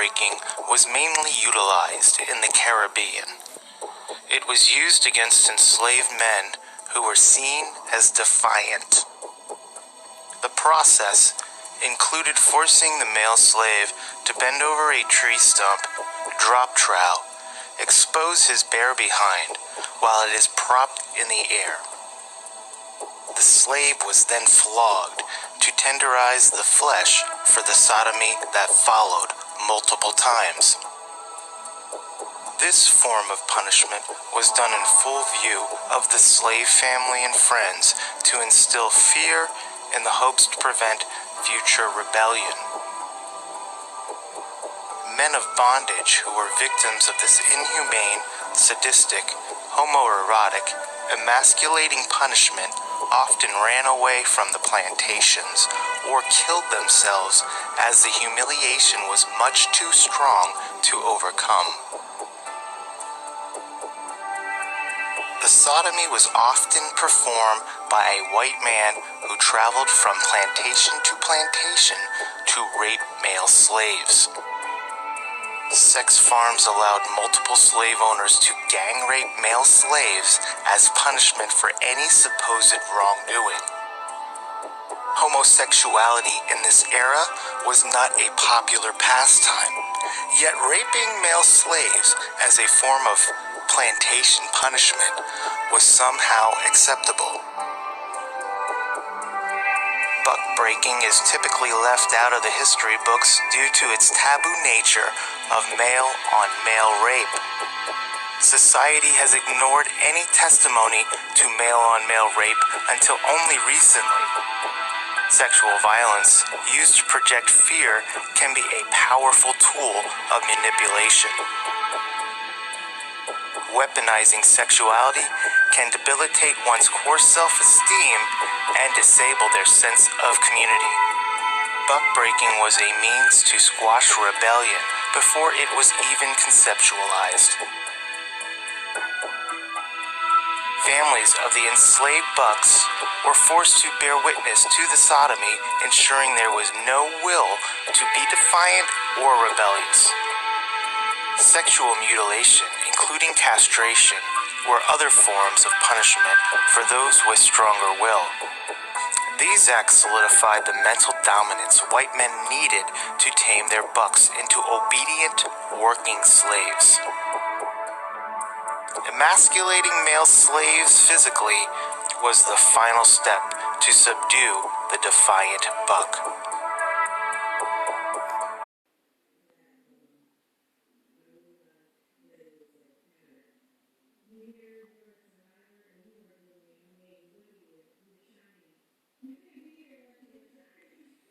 breaking was mainly utilized in the Caribbean. It was used against enslaved men who were seen as defiant. The process included forcing the male slave to bend over a tree stump, drop trowel, expose his bare behind while it is propped in the air. The slave was then flogged to tenderize the flesh for the sodomy that followed multiple times. This form of punishment was done in full view of the slave family and friends to instill fear in the hopes to prevent future rebellion. Men of bondage who were victims of this inhumane, sadistic, homoerotic, emasculating punishment often ran away from the plantations or killed themselves as the humiliation was much too strong to overcome. The sodomy was often performed by a white man who traveled from plantation to plantation to rape male slaves. Sex farms allowed multiple slave owners to gang rape male slaves as punishment for any supposed wrongdoing. Homosexuality in this era was not a popular pastime, yet raping male slaves as a form of plantation punishment was somehow acceptable. Buck breaking is typically left out of the history books due to its taboo nature of male-on-male rape. Society has ignored any testimony to male-on-male rape until only recently. Sexual violence used to project fear can be a powerful tool of manipulation. Weaponizing sexuality can debilitate one's core self-esteem and disable their sense of community. Buck-breaking was a means to squash rebellion before it was even conceptualized. Families of the enslaved bucks were forced to bear witness to the sodomy, ensuring there was no will to be defiant or rebellious. Sexual mutilation, including castration, were other forms of punishment for those with stronger will. These acts solidified the mental dominance white men needed to tame their bucks into obedient, working slaves. Emasculating male slaves physically was the final step to subdue the defiant buck.